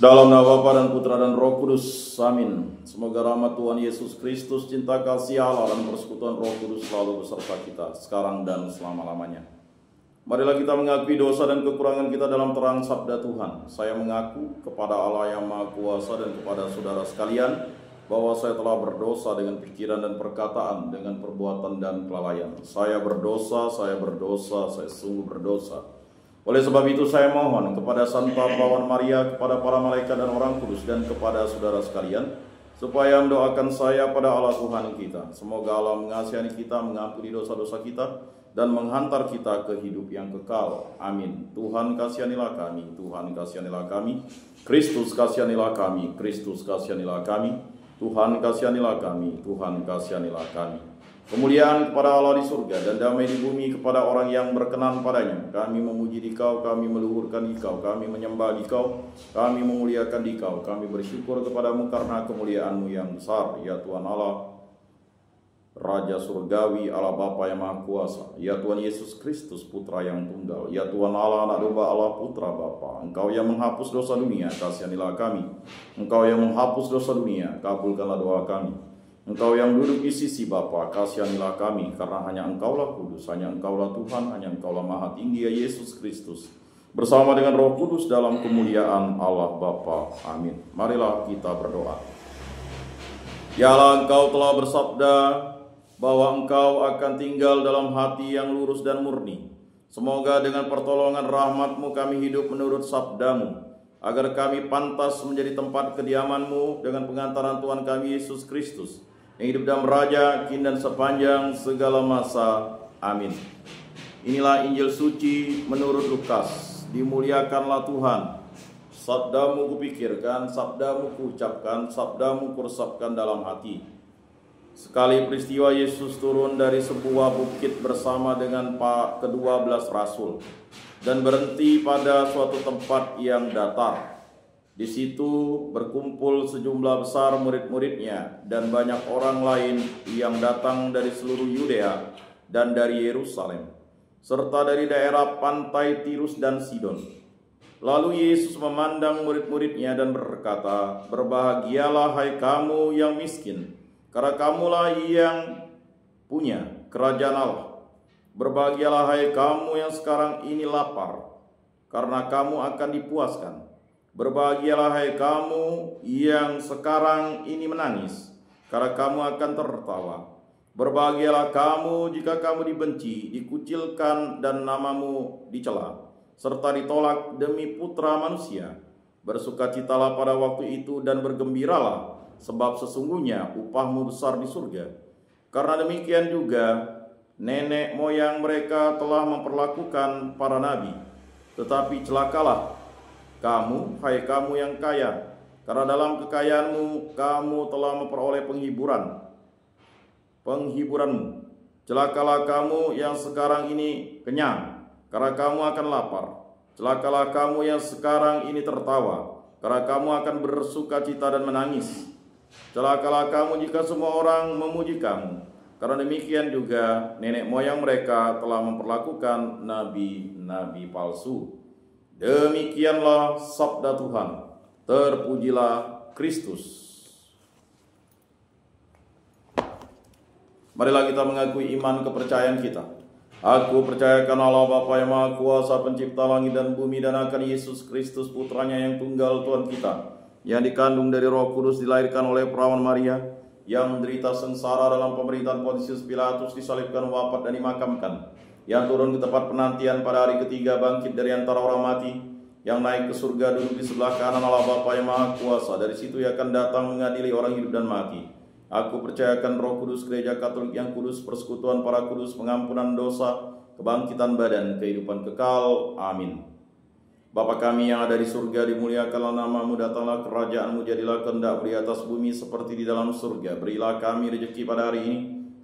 Dalam nama Bapa dan Putra dan Roh Kudus, amin. Semoga rahmat Tuhan Yesus Kristus, cinta kasih Allah dan persekutuan Roh Kudus selalu beserta kita, sekarang dan selama-lamanya. Marilah kita mengakui dosa dan kekurangan kita dalam terang sabda Tuhan. Saya mengaku kepada Allah yang Maha Kuasa dan kepada saudara sekalian, bahwa saya telah berdosa dengan pikiran dan perkataan, dengan perbuatan dan kelalaian. Saya berdosa, saya sungguh berdosa. Oleh sebab itu saya mohon kepada Santa Perawan Maria, kepada para malaikat dan orang kudus, dan kepada saudara sekalian, supaya mendoakan saya pada Allah Tuhan kita. Semoga Allah mengasihani kita, mengampuni dosa-dosa kita, dan menghantar kita ke hidup yang kekal. Amin. Tuhan kasihanilah kami, Tuhan kasihanilah kami, Kristus kasihanilah kami, Kristus kasihanilah kami, Tuhan kasihanilah kami, Tuhan kasihanilah kami. Kemuliaan kepada Allah di surga dan damai di bumi kepada orang yang berkenan padanya. Kami memuji Dikau, kami meluhurkan Dikau, kami menyembah Dikau, kami memuliakan Dikau, kami bersyukur kepadamu karena kemuliaan-Mu yang besar, ya Tuhan Allah, Raja Surgawi, Allah Bapa yang Maha Kuasa, ya Tuhan Yesus Kristus, Putra yang tunggal, ya Tuhan Allah, Anak Domba Allah, Putra Bapa. Engkau yang menghapus dosa dunia, kasihanilah kami. Engkau yang menghapus dosa dunia, kabulkanlah doa kami. Engkau yang duduk di sisi Bapa, kasihanilah kami, karena hanya Engkaulah kudus, hanya Engkaulah Tuhan, hanya Engkaulah Maha Tinggi, ya Yesus Kristus, bersama dengan Roh Kudus dalam kemuliaan Allah Bapa. Amin. Marilah kita berdoa. Ya Allah, Engkau telah bersabda bahwa Engkau akan tinggal dalam hati yang lurus dan murni. Semoga dengan pertolongan rahmat-Mu kami hidup menurut sabda-Mu, agar kami pantas menjadi tempat kediaman-Mu dengan pengantaran Tuhan kami Yesus Kristus, yang hidup dan meraja kini dan sepanjang segala masa. Amin. Inilah Injil suci menurut Lukas. Dimuliakanlah Tuhan. Sabda-Mu kupikirkan, sabda-Mu kuucapkan, sabda-Mu kuresapkan dalam hati. Sekali peristiwa Yesus turun dari sebuah bukit bersama dengan ke-12 rasul dan berhenti pada suatu tempat yang datar. Di situ berkumpul sejumlah besar murid-muridnya dan banyak orang lain yang datang dari seluruh Yudea dan dari Yerusalem, serta dari daerah pantai Tirus dan Sidon. Lalu Yesus memandang murid-muridnya dan berkata, "Berbahagialah hai kamu yang miskin, karena kamulah yang punya kerajaan Allah. Berbahagialah hai kamu yang sekarang ini lapar, karena kamu akan dipuaskan. Berbahagialah hai kamu yang sekarang ini menangis, karena kamu akan tertawa. Berbahagialah kamu jika kamu dibenci, dikucilkan, dan namamu dicela, serta ditolak demi Putra Manusia. Bersukacitalah pada waktu itu dan bergembiralah, sebab sesungguhnya upahmu besar di surga. Karena demikian juga nenek moyang mereka telah memperlakukan para nabi. Tetapi celakalah kamu, hai kamu yang kaya, karena dalam kekayaanmu kamu telah memperoleh penghiburanmu. Celakalah kamu yang sekarang ini kenyang, karena kamu akan lapar. Celakalah kamu yang sekarang ini tertawa, karena kamu akan bersukacita dan menangis. Celakalah kamu jika semua orang memuji kamu, karena demikian juga nenek moyang mereka telah memperlakukan nabi-nabi palsu." Demikianlah sabda Tuhan. Terpujilah Kristus. Marilah kita mengakui iman kepercayaan kita. Aku percayakan Allah Bapa yang Maha Kuasa, pencipta langit dan bumi, dan akan Yesus Kristus, Putranya yang tunggal Tuhan kita, yang dikandung dari Roh Kudus, dilahirkan oleh Perawan Maria, yang menderita sengsara dalam pemerintahan Pontius Pilatus, disalibkan, wafat, dan dimakamkan, yang turun ke tempat penantian pada hari ketiga, bangkit dari antara orang mati, yang naik ke surga, duduk di sebelah kanan Allah Bapa yang Maha Kuasa. Dari situ ia akan datang mengadili orang hidup dan mati. Aku percayakan Roh Kudus, Gereja Katolik yang kudus, persekutuan para kudus, pengampunan dosa, kebangkitan badan, kehidupan kekal. Amin. Bapa kami yang ada di surga, dimuliakanlah namamu, datanglah kerajaanmu, jadilah kehendak-Mu di atas bumi seperti di dalam surga. Berilah kami rezeki pada hari ini,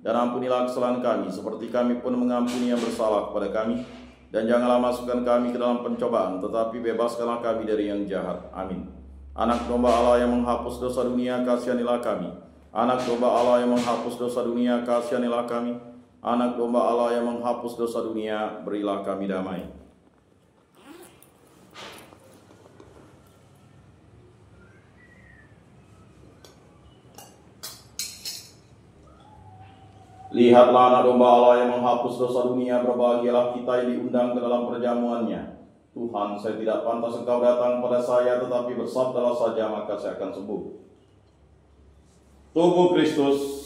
dan ampunilah kesalahan kami, seperti kami pun mengampuni yang bersalah kepada kami. Dan janganlah masukkan kami ke dalam pencobaan, tetapi bebaskanlah kami dari yang jahat. Amin. Anak domba Allah yang menghapus dosa dunia, kasihanilah kami. Anak domba Allah yang menghapus dosa dunia, kasihanilah kami. Anak domba Allah yang menghapus dosa dunia, berilah kami damai. Lihatlah anak domba Allah yang menghapus dosa dunia, berbahagialah kita yang diundang ke dalam perjamuannya. Tuhan, saya tidak pantas Engkau datang pada saya, tetapi bersabdalah saja maka saya akan sembuh. Tubuh Kristus.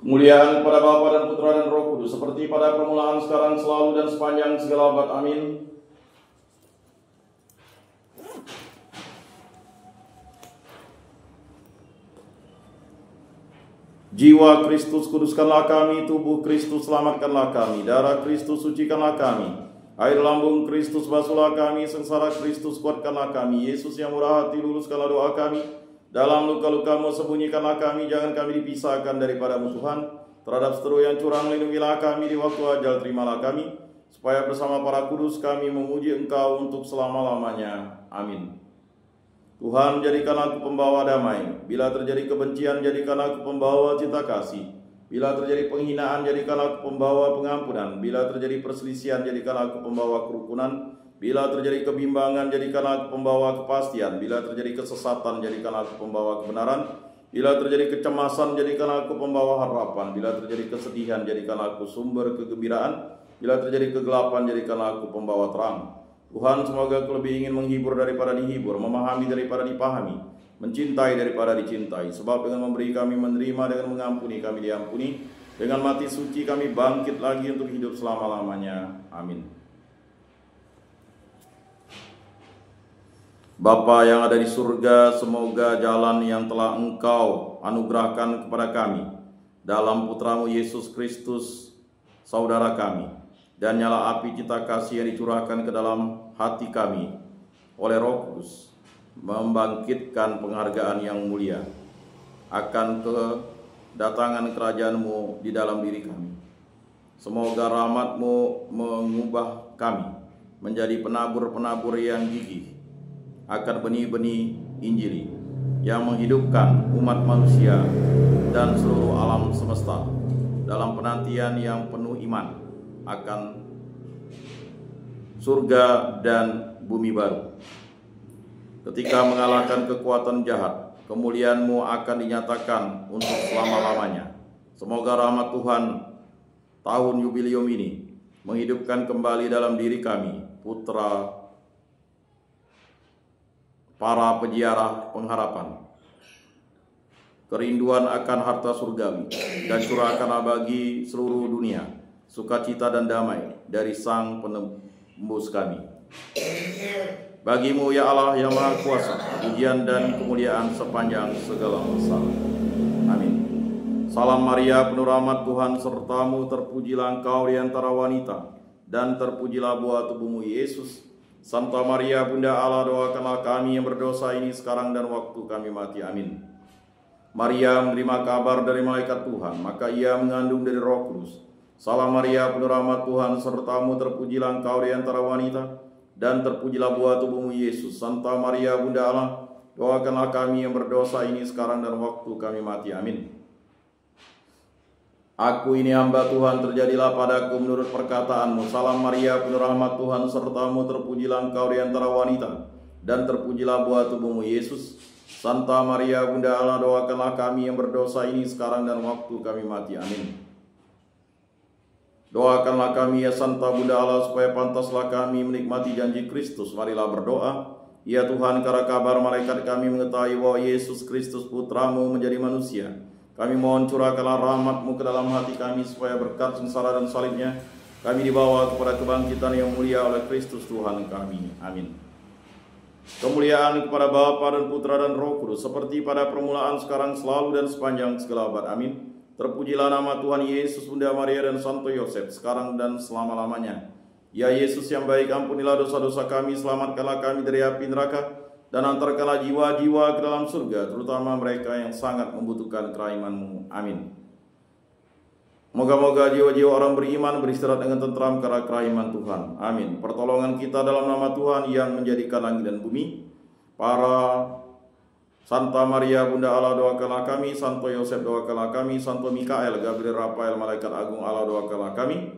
Kemuliaan kepada Bapa dan Putra dan Roh Kudus, seperti pada permulaan, sekarang, selalu, dan sepanjang segala abad. Amin. Jiwa Kristus, kuduskanlah kami. Tubuh Kristus, selamatkanlah kami. Darah Kristus, sucikanlah kami. Air lambung Kristus, basuhlah kami. Sengsara Kristus, kuatkanlah kami. Yesus yang murah hati, luluskanlah doa kami. Dalam luka-lukamu, sembunyikanlah kami. Jangan kami dipisahkan daripadamu Tuhan. Terhadap seteru yang curang, lindungilah kami. Di waktu ajal, terimalah kami. Supaya bersama para kudus kami memuji Engkau untuk selama-lamanya. Amin. Tuhan, jadikan aku pembawa damai. Bila terjadi kebencian, jadikan aku pembawa cinta kasih. Bila terjadi penghinaan, jadikan aku pembawa pengampunan. Bila terjadi perselisihan, jadikan aku pembawa kerukunan. Bila terjadi kebimbangan, jadikan aku pembawa kepastian. Bila terjadi kesesatan, jadikan aku pembawa kebenaran. Bila terjadi kecemasan, jadikan aku pembawa harapan. Bila terjadi kesedihan, jadikan aku sumber kegembiraan. Bila terjadi kegelapan, jadikan aku pembawa terang. Tuhan, semoga aku lebih ingin menghibur daripada dihibur, memahami daripada dipahami, mencintai daripada dicintai. Sebab dengan memberi kami menerima, dengan mengampuni kami diampuni, dengan mati suci kami bangkit lagi untuk hidup selama-lamanya. Amin. Bapa yang ada di surga, semoga jalan yang telah Engkau anugerahkan kepada kami dalam Putramu Yesus Kristus, saudara kami, dan nyala api cita kasih yang dicurahkan ke dalam hati kami oleh Roh Kudus, membangkitkan penghargaan yang mulia akan kedatangan kerajaan-Mu di dalam diri kami. Semoga rahmat-Mu mengubah kami menjadi penabur-penabur yang gigih akan benih-benih Injili yang menghidupkan umat manusia dan seluruh alam semesta dalam penantian yang penuh iman akan surga dan bumi baru. Ketika mengalahkan kekuatan jahat, kemuliaan-Mu akan dinyatakan untuk selama-lamanya. Semoga rahmat Tuhan tahun jubilium ini menghidupkan kembali dalam diri kami putra para peziarah pengharapan, kerinduan akan harta surgawi, dan curahkanlah bagi seluruh dunia sukacita dan damai dari Sang Penembus kami. Bagi-Mu ya Allah yang Maha Kuasa, pujian dan kemuliaan sepanjang segala masa. Amin. Salam Maria, penuh rahmat Tuhan sertamu, terpujilah Engkau di antara wanita, dan terpujilah buah tubuh-Mu Yesus. Santa Maria, Bunda Allah, doakanlah kami yang berdosa ini sekarang dan waktu kami mati. Amin. Maria menerima kabar dari malaikat Tuhan, maka ia mengandung dari Roh Kudus. Salam Maria, penuh rahmat Tuhan sertamu, terpujilah Engkau di antara wanita, dan terpujilah buah tubuh-Mu Yesus. Santa Maria, Bunda Allah, doakanlah kami yang berdosa ini sekarang dan waktu kami mati. Amin. Aku ini hamba Tuhan, terjadilah padaku menurut perkataan-Mu. Salam Maria, penuh rahmat Tuhan sertamu, terpujilah Engkau di antara wanita, dan terpujilah buah tubuh-Mu Yesus. Santa Maria, Bunda Allah, doakanlah kami yang berdosa ini sekarang dan waktu kami mati. Amin. Doakanlah kami ya Santa Bunda Allah, supaya pantaslah kami menikmati janji Kristus. Marilah berdoa. Ya Tuhan, karena kabar malaikat kami mengetahui bahwa Yesus Kristus Putra-Mu menjadi manusia, kami mohon curahkanlah rahmat-Mu ke dalam hati kami, supaya berkat sengsara dan salibnya kami dibawa kepada kebangkitan yang mulia oleh Kristus Tuhan kami. Amin. Kemuliaan kepada Bapa dan Putra dan Roh Kudus, seperti pada permulaan, sekarang, selalu, dan sepanjang segala abad. Amin. Terpujilah nama Tuhan Yesus, Bunda Maria, dan Santo Yosef, sekarang dan selama-lamanya. Ya Yesus yang baik, ampunilah dosa-dosa kami, selamatkanlah kami dari api neraka, dan antarkanlah jiwa-jiwa ke dalam surga, terutama mereka yang sangat membutuhkan kerahiman-Mu. Amin. Moga-moga jiwa-jiwa orang beriman beristirahat dengan tentram karena kerahiman Tuhan. Amin. Pertolongan kita dalam nama Tuhan yang menjadikan langit dan bumi. Para Santa Maria, Bunda Allah, doakanlah kami. Santo Yosef, doakanlah kami. Santo Mikael, Gabriel, Rafael, Malaikat Agung Allah, doakanlah kami.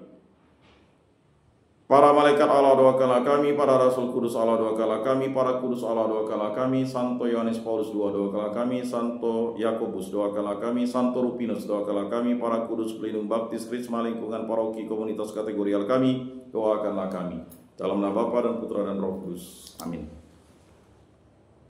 Para malaikat Allah doakanlah kami, para rasul kudus Allah doakanlah kami, para kudus Allah doakanlah kami, Santo Yohanes Paulus II doakanlah kami, Santo Yakobus doakanlah kami, Santo Rupinus doakanlah kami, para kudus pelindung baptis, krisma, lingkungan, paroki, komunitas kategorial kami, doakanlah kami. Dalam nama Bapa dan Putra dan Roh Kudus. Amin.